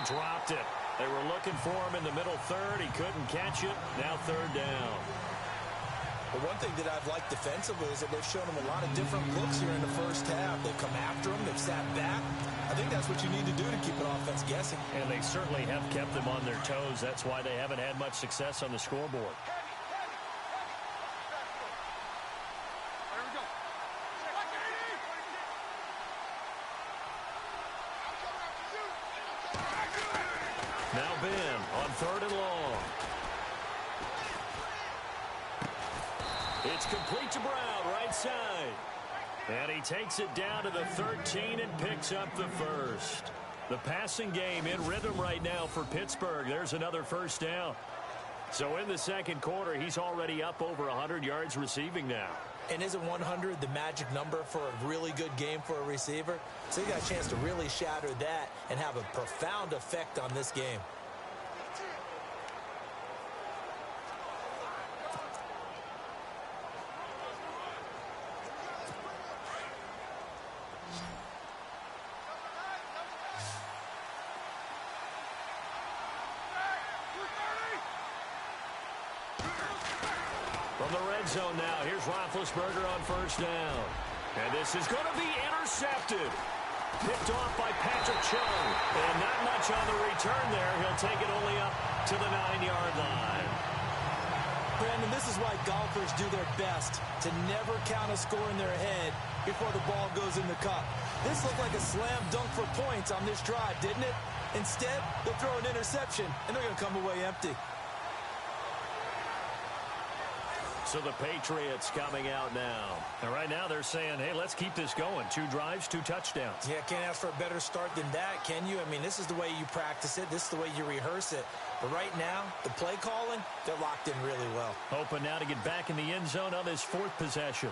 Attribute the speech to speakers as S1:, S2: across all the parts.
S1: dropped it. They were looking for him in the middle third. He couldn't catch it. Now third down.
S2: Well, one thing that I've liked defensively is that they've shown him a lot of different looks here in the first half. They've come after him. They've sat back. I think that's what you need to do to keep an offense guessing.
S1: And they certainly have kept them on their toes. That's why they haven't had much success on the scoreboard. Now Ben on third and long. It's complete to Brown, right side. And he takes it down to the 13 and picks up the first. The passing game in rhythm right now for Pittsburgh. There's another first down. So in the second quarter, he's already up over 100 yards receiving now.
S2: And isn't 100 the magic number for a really good game for a receiver? So you got a chance to really shatter that and have a profound effect on this game.
S1: From the red zone now, here's Roethlisberger on first down. And this is going to be intercepted. Picked off by Patrick Chung. And not much on the return there. He'll take it only up to the 9-yard line.
S2: Brandon, this is why golfers do their best to never count a score in their head before the ball goes in the cup. This looked like a slam dunk for points on this drive, didn't it? Instead, they'll throw an interception, and they're going to come away empty.
S1: So the Patriots coming out now. And right now they're saying, hey, let's keep this going. 2 drives, 2 touchdowns.
S2: Yeah, can't ask for a better start than that, can you? I mean, this is the way you practice it. This is the way you rehearse it. But right now, the play calling, they're locked in really well.
S1: Hoping now to get back in the end zone on this 4th possession.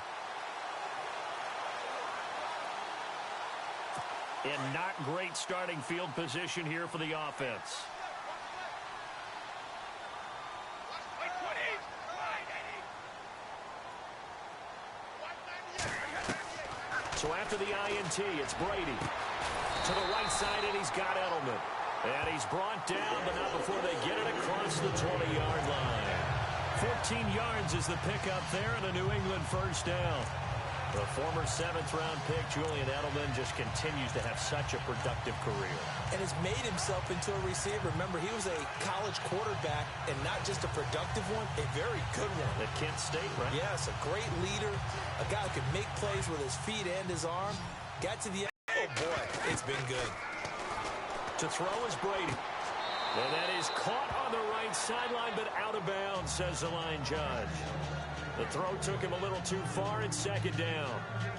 S1: And not great starting field position here for the offense. So after the INT, it's Brady. To the right side, and he's got Edelman. And he's brought down, but not before they get it across the 20-yard line. 14 yards is the pickup there, and a New England first down. The former 7th-round pick, Julian Edelman, just continues to have such a productive career.
S2: And has made himself into a receiver. Remember, he was a college quarterback, and not just a productive one, a very good one.
S1: At Kent State, right?
S2: Yes, a great leader, a guy who can make plays with his feet and his arm. Got to the end. Oh, boy, it's been good.
S1: To throw is Brady. And that is caught on the right sideline, but out of bounds, says the line judge. The throw took him a little too far. It's second down.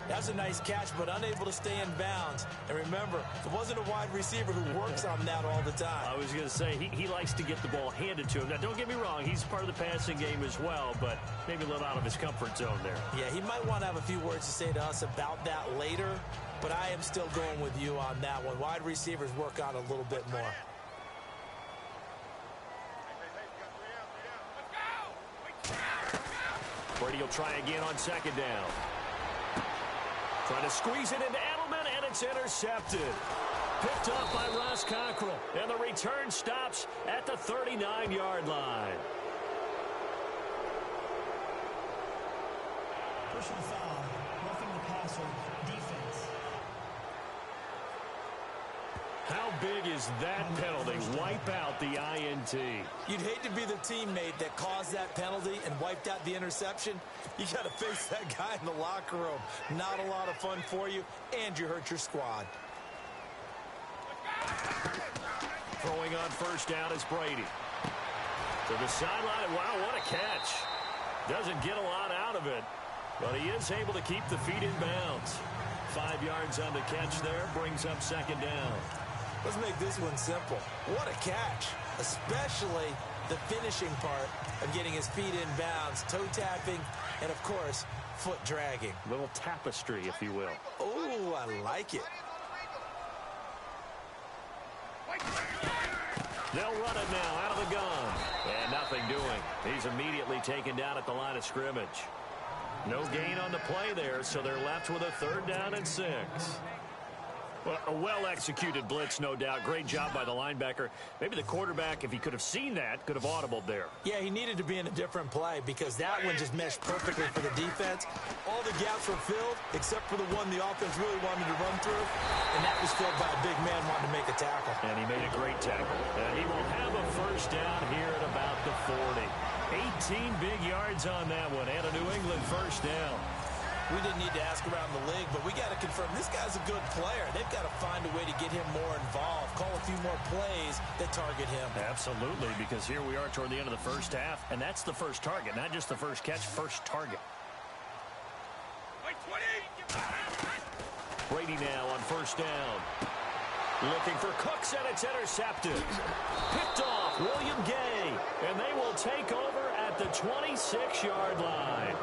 S2: That's a nice catch, but unable to stay in bounds. And remember, it wasn't a wide receiver who works on that all the time.
S1: I was going to say, he likes to get the ball handed to him. Now, don't get me wrong. He's part of the passing game as well, but maybe a little out of his comfort zone there.
S2: Yeah, he might want to have a few words to say to us about that later, but I am still going with you on that one. Wide receivers work on a little bit more.
S1: Brady will try again on second down. Trying to squeeze it into Edelman, and it's intercepted. Picked up by Ross Cockrell, and the return stops at the 39-yard line.
S3: Personal foul, roughing the passer, defense.
S1: How big is that penalty? Wipe out the INT.
S2: You'd hate to be the teammate that caused that penalty and wiped out the interception. You got to face that guy in the locker room. Not a lot of fun for you, and you hurt your squad.
S1: Throwing on first down is Brady. To the sideline. Wow, what a catch. Doesn't get a lot out of it, but he is able to keep the feet in bounds. 5 yards on the catch there, brings up second down.
S2: Let's make this one simple. What a catch, especially the finishing part of getting his feet in bounds, toe tapping, and, of course, foot dragging.
S1: Little tapestry, if you will.
S2: Oh, I like it.
S1: They'll run it now out of the gun. And nothing doing. He's immediately taken down at the line of scrimmage. No gain on the play there, so they're left with a 3rd down and 6. Well, a well-executed blitz, no doubt. Great job by the linebacker. Maybe the quarterback, if he could have seen that, could have audibled there.
S2: Yeah, he needed to be in a different play because that one just meshed perfectly for the defense. All the gaps were filled except for the one the offense really wanted to run through, and that was filled by a big man wanting to make a tackle.
S1: And he made a great tackle. And he will have a first down here at about the 40. 18 big yards on that one, and a New England first down.
S2: We didn't need to ask around the league, but we got to confirm this guy's a good player. They've got to find a way to get him more involved, call a few more plays that target him. Absolutely, because here we are toward the end of the first half, and that's the first target, not just the first catch, first target. Brady now on first down. Looking for Cooks, and it's intercepted. Picked off William Gay, and they will take over at the 26-yard line.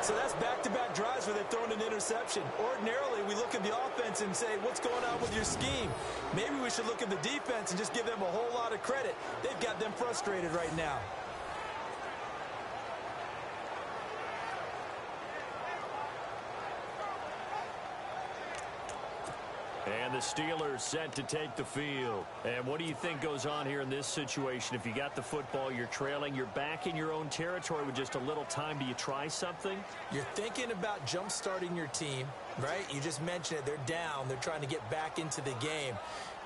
S2: So that's back-to-back drives where they've thrown an interception. Ordinarily, we look at the offense and say, what's going on with your scheme? Maybe we should look at the defense and just give them a whole lot of credit. They've got them frustrated right now. And the Steelers set to take the field. And what do you think goes on here in this situation? If you got the football, you're trailing, you're back in your own territory with just a little time. Do you try something? You're thinking about jump-starting your team, right? You just mentioned it. They're down. They're trying to get back into the game.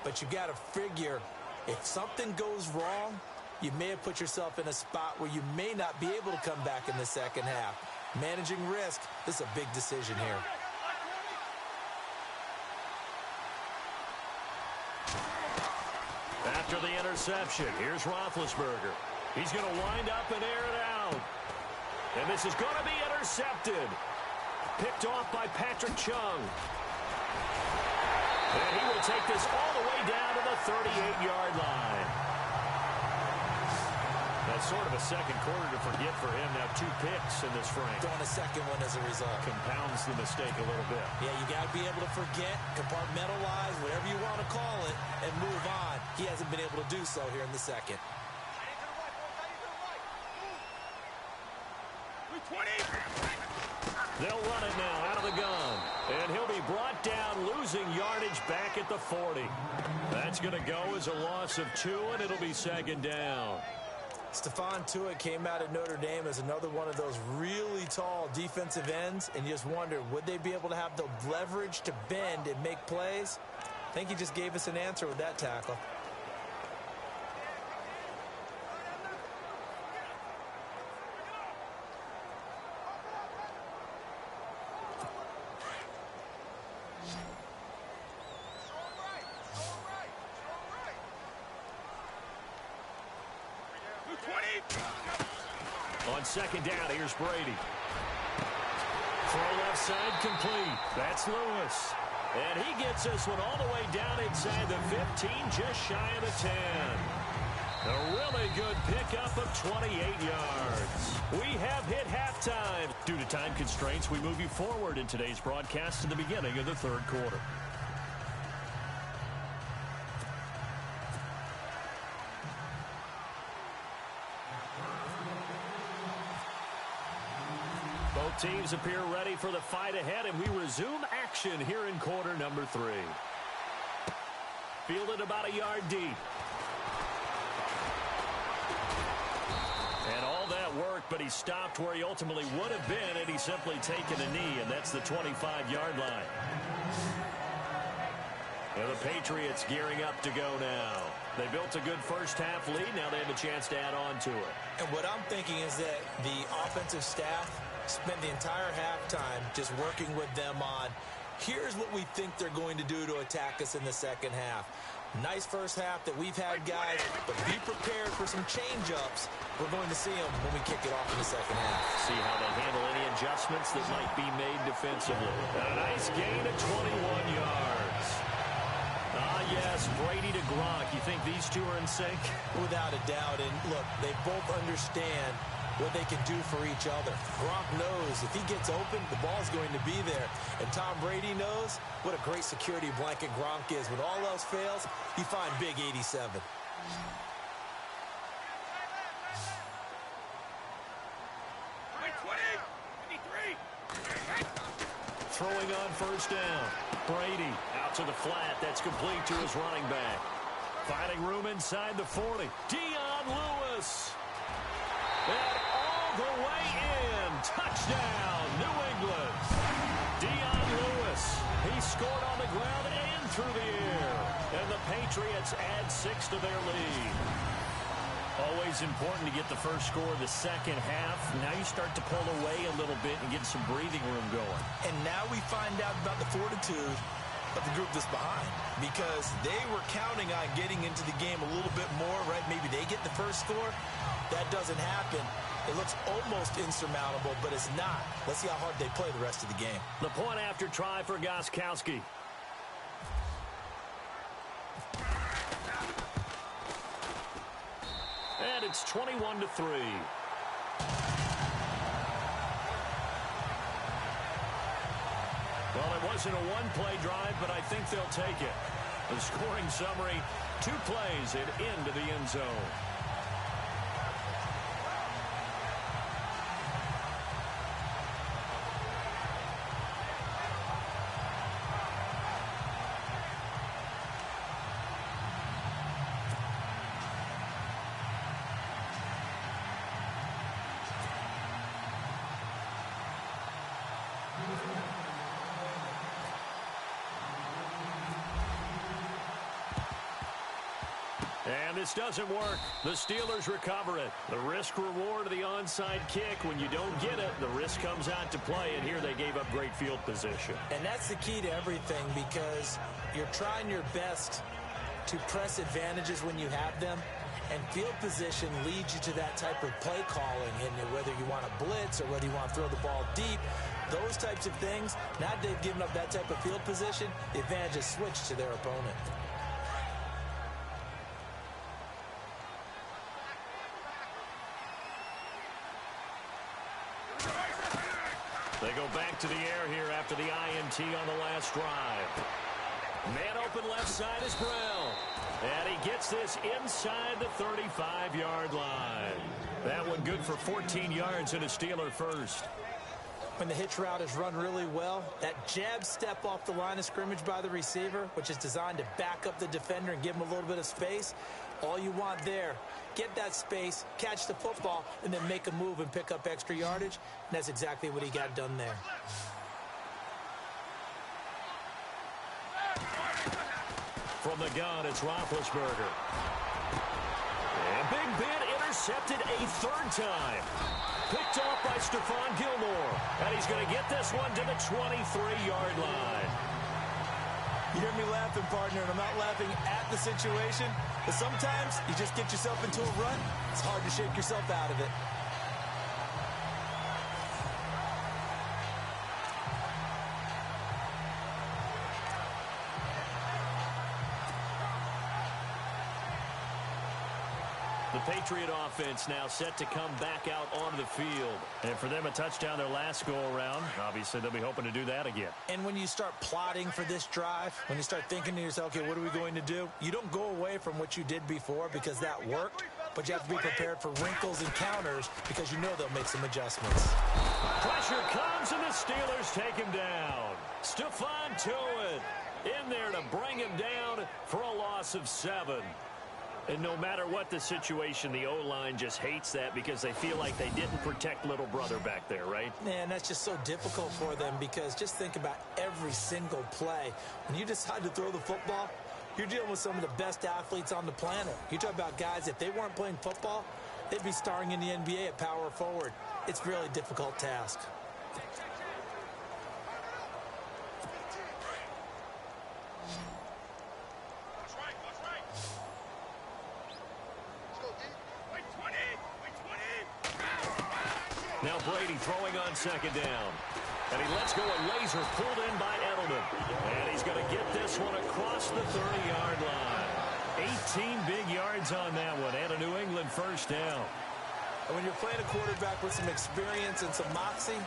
S2: But you got to figure if something goes wrong, you may have put yourself in a spot where you may not be able to come back in the second half. Managing risk, this is a big decision here. After the interception, here's Roethlisberger. He's going to wind up and air it out. And this is going to be intercepted. Picked off by Patrick Chung. And he will take this all the way down to the 38-yard line. That's sort of a second quarter to forget for him. Now 2 picks in this frame. Throwing a second one as a result. Compounds the mistake a little bit. Yeah, you got to be able to forget, compartmentalize, whatever you want to call it, and move on. He hasn't been able to do so here in the second. They'll run it now out of the gun. And he'll be brought down, losing yardage back at the 40. That's going to go as a loss of 2, and it'll be second down. Stephon Tuitt came out of Notre Dame as another one of those really tall defensive ends, and you just wonder, would they be able to have the leverage to bend and make plays? I think he just gave us an answer with that tackle. On second down, here's Brady. Throw left side complete. That's Lewis. And he gets this one all the way down inside the 15, just shy of the 10. A really good pickup of 28 yards. We have hit halftime. Due to time constraints, we move you forward in today's broadcast to the beginning of the third quarter. Both teams appear ready for the fight ahead, and we resume action here in quarter number 3. Fielded about a yard deep. And all that work, but he stopped where he ultimately would have been had he simply taken a knee, and that's the 25-yard line. And the Patriots gearing up to go now. They built a good first-half lead. Now they have a chance to add on to it. And what I'm thinking is that the offensive staff spent the entire halftime just working with them on, here's what we think they're going to do to attack us in the second half. Nice first half that we've had, guys, but be prepared for some change-ups. We're going to see them when we kick it off in the second half. See how they handle any adjustments that might be made defensively. And a nice gain of 21 yards. Ah, yes, Brady to Gronk. You think these two are in sync? Without a doubt. And, look, they both understand what they can do for each other. Gronk knows if he gets open, the ball's going to be there. And Tom Brady knows what a great security blanket Gronk is. When all else fails, you find Big 87.
S1: throwing on first down. Brady out to the flat. That's complete to his running back. Finding room inside the 40. Dion Lewis. And all the way in. Touchdown, New England. Dion Lewis. He scored on the ground and through the air. And the Patriots add 6 to their lead. Always important to get the first score of the second half. Now you start to pull away a little bit and get some breathing room going.
S2: And now we find out about the fortitude of the group that's behind, because they were counting on getting into the game a little bit more, right? Maybe they get the first score. That doesn't happen. It looks almost insurmountable, but it's not. Let's see how hard they play the rest of the game.
S1: The point after try for Gostkowski. And it's 21-3. Well, it wasn't a one-play drive, but I think they'll take it. The scoring summary, 2 plays and into the end zone. And this doesn't work. The Steelers recover it. The risk-reward of the onside kick. When you don't get it, the risk comes out to play, and here they gave up great field position.
S2: And that's the key to everything, because you're trying your best to press advantages when you have them, and field position leads you to that type of play calling. And whether you want to blitz or whether you want to throw the ball deep, those types of things, now that they've given up that type of field position, the advantage is switched to their opponent.
S1: They go back to the air here after the INT on the last drive. Man open left side is Brown. And he gets this inside the 35-yard line. That one good for 14 yards and a Steeler first.
S2: When the hitch route is run really well, that jab step off the line of scrimmage by the receiver, which is designed to back up the defender and give him a little bit of space, all you want there, get that space, catch the football, and then make a move and pick up extra yardage. And that's exactly what he got done there.
S1: From the gun, it's Roethlisberger. And Big Ben intercepted a 3rd time. Picked off by Stephon Gilmore. And he's going to get this one to the 23-yard line.
S2: You hear me laughing, partner, and I'm not laughing at the situation, but sometimes you just get yourself into a rut. It's hard to shake yourself out of it.
S1: The Patriot offense now set to come back out onto the field. And for them, a touchdown their last go-around. Obviously, they'll be hoping to do that again.
S2: And when you start plotting for this drive, when you start thinking to yourself, okay, what are we going to do? You don't go away from what you did before because that worked, but you have to be prepared for wrinkles and counters because you know they'll make some adjustments.
S1: Pressure comes, and the Steelers take him down. Stephon Tuitt in there to bring him down for a loss of 7. And no matter what the situation, the O-line just hates that because they feel like they didn't protect little brother back there, right?
S2: Man, that's just so difficult for them because just think about every single play. When you decide to throw the football, you're dealing with some of the best athletes on the planet. You talk about guys, if they weren't playing football, they'd be starring in the NBA at power forward. It's a really difficult task. Now
S1: Brady throwing on 2nd down. And he lets go a laser pulled in by Edelman. And he's going to get this one across the 30-yard line. 18 big yards on that one and a New England first down.
S2: And when you're playing a quarterback with some experience and some moxie,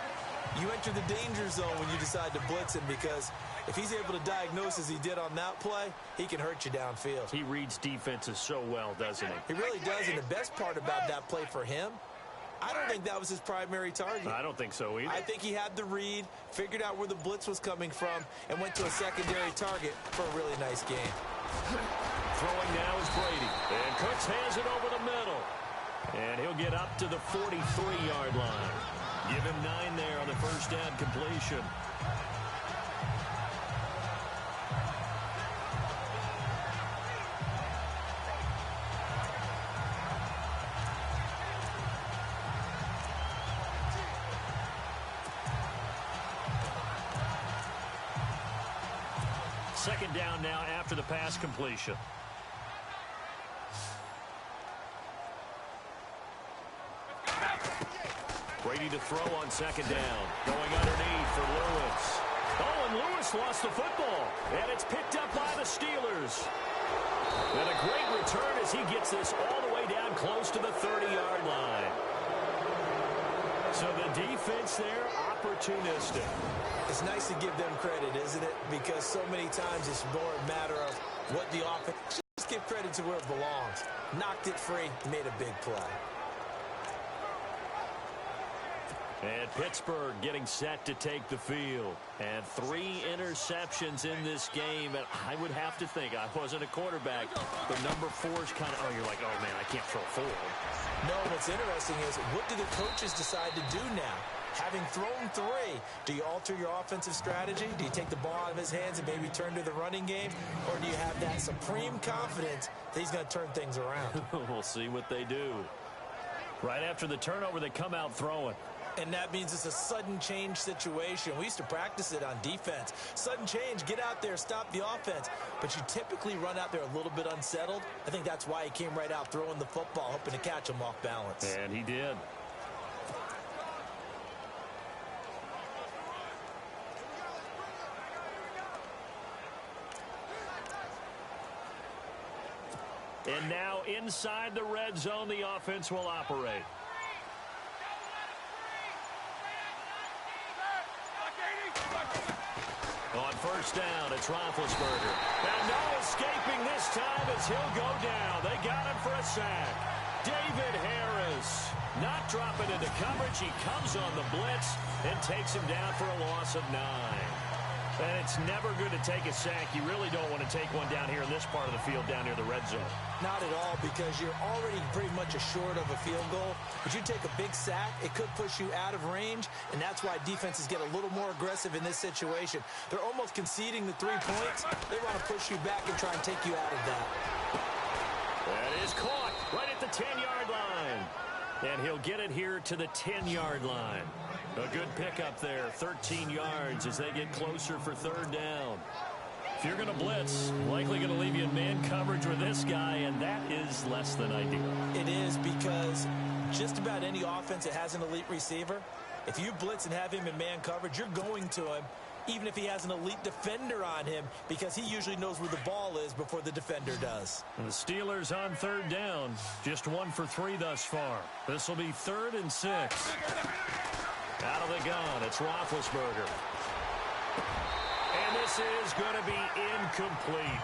S2: you enter the danger zone when you decide to blitz him because if he's able to diagnose as he did on that play, he can hurt you downfield.
S1: He reads defenses so well, doesn't he?
S2: He really does, and the best part about that play for him I don't think that was his primary target.
S1: I don't think so either.
S2: I think he had the read, figured out where the blitz was coming from, and went to a secondary target for a really nice game.
S1: Throwing now is Brady. And Cooks hands it over the middle. And he'll get up to the 43-yard line. Give him 9 there on the first down completion. Second down now after the pass completion. Brady to throw on second down. Going underneath for Lewis. Oh, and Lewis lost the football. And it's picked up by the Steelers. And a great return as he gets this all the way down close to the 30-yard line. So the defense there, opportunistic.
S2: It's nice to give them credit, isn't it? Because so many times it's more a matter of what the offense. Just give credit to where it belongs. Knocked it free, made a big play.
S1: And Pittsburgh getting set to take the field. And 3 interceptions in this game. And I would have to think, I wasn't a quarterback, but number 4 is kind of, you're like, oh, man, I can't throw 4.
S2: No, what's interesting is, what do the coaches decide to do now? Having thrown 3, do you alter your offensive strategy? Do you take the ball out of his hands and maybe turn to the running game? Or do you have that supreme confidence that he's going to turn things around?
S1: We'll see what they do. Right after the turnover, they come out throwing.
S2: And that means it's a sudden change situation. We used to practice it on defense. Sudden change, get out there, stop the offense. But you typically run out there a little bit unsettled. I think that's why he came right out throwing the football, hoping to catch him off balance.
S1: And he did. And now inside the red zone, the offense will operate. On first down, it's Roethlisberger. And no escaping this time as he'll go down. They got him for a sack. David Harris not dropping into coverage. He comes on the blitz and takes him down for a loss of 9. And it's never good to take a sack. You really don't want to take one down here in this part of the field, down near the red zone.
S2: Not at all, because you're already pretty much assured of a field goal. But you take a big sack, it could push you out of range, and that's why defenses get a little more aggressive in this situation. They're almost conceding the 3 points. They want to push you back and try and take you out of that.
S1: That is caught right at the 10-yard line. And he'll get it here to the 10-yard line. A good pickup there, 13 yards as they get closer for third down. If you're going to blitz, likely going to leave you in man coverage with this guy, and that is less than ideal.
S2: It is, because just about any offense that has an elite receiver, if you blitz and have him in man coverage, you're going to him, even if he has an elite defender on him, because he usually knows where the ball is before the defender does.
S1: And the Steelers on third down, just 1 for 3 thus far. This will be 3rd and 6. Out of the gun, it's Roethlisberger. And this is going to be incomplete.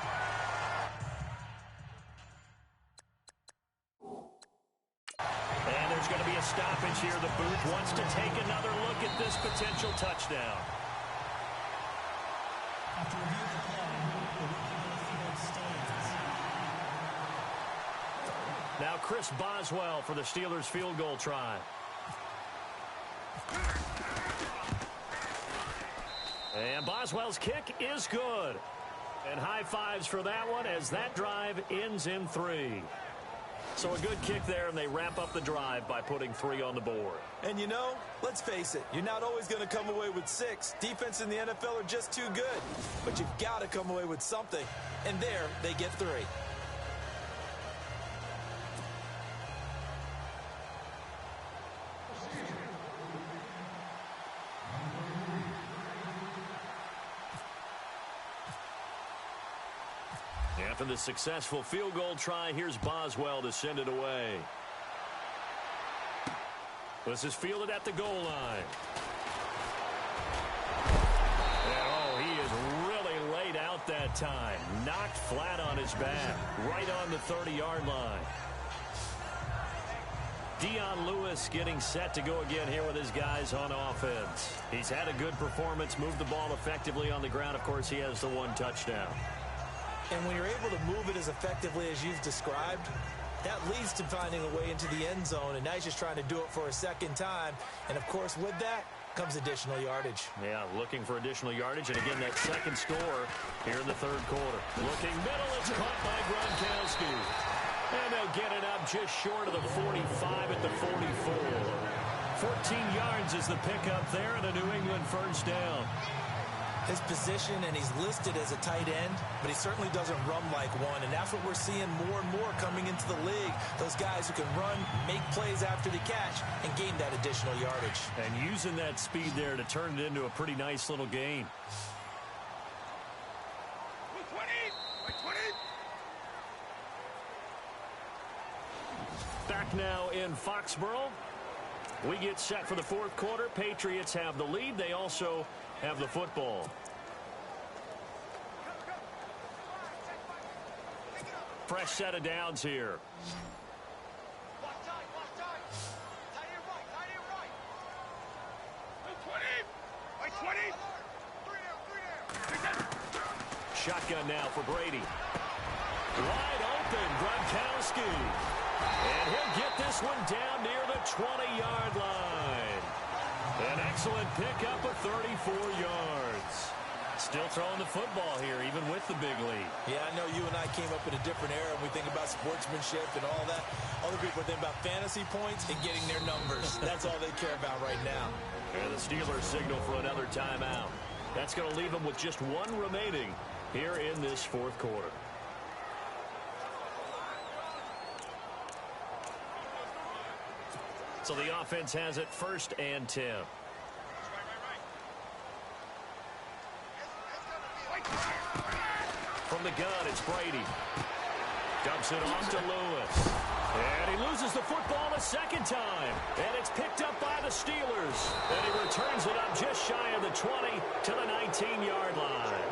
S1: And there's going to be a stoppage here. The booth wants to take another look at this potential touchdown.
S3: After review of the play, the field stands.
S1: Now Chris Boswell for the Steelers field goal try. And Boswell's kick is good. And high fives for that one as that drive ends in 3. So a good kick there, and they wrap up the drive by putting 3 on the board.
S2: And you know, let's face it, you're not always going to come away with 6. Defense in the NFL are just too good. But you've got to come away with something. And there, they get 3.
S1: After the successful field goal try, here's Boswell to send it away. This is fielded at the goal line. And oh, he is really laid out that time. Knocked flat on his back, right on the 30-yard line. Dion Lewis getting set to go again here with his guys on offense. He's had a good performance, moved the ball effectively on the ground. Of course, he has the one touchdown.
S2: And when you're able to move it as effectively as you've described, that leads to finding a way into the end zone, and now he's just trying to do it for a second time. And, of course, with that comes additional yardage.
S1: Yeah, looking for additional yardage. And, again, that second score here in the third quarter. Looking middle, it's caught by Gronkowski. And they'll get it up just short of the 45 at the 44. 14 yards is the pickup there, and a New England first down.
S2: His position, and he's listed as a tight end, but he certainly doesn't run like one, and that's what we're seeing more and more coming into the league. Those guys who can run, make plays after the catch, and gain that additional yardage.
S1: And using that speed there to turn it into a pretty nice little gain. Back now in Foxborough. We get set for the fourth quarter. Patriots have the lead. They also have the football. Fresh set of downs here. Shotgun now for Brady. Wide open, Gronkowski. And he'll get this one down near the 20-yard line. An excellent pickup of 34 yards. Still throwing the football here, even with the big lead.
S2: Yeah, I know you and I came up in a different era, and we think about sportsmanship and all that. Other people think about fantasy points and getting their numbers. That's all they care about right now.
S1: And the Steelers signal for another timeout. That's going to leave them with just one remaining here in this fourth quarter. So the offense has it 1st and 10. From the gun, it's Brady. Dumps it off to Lewis. And he loses the football a second time. And it's picked up by the Steelers. And he returns it up just shy of the 20 to the 19-yard line.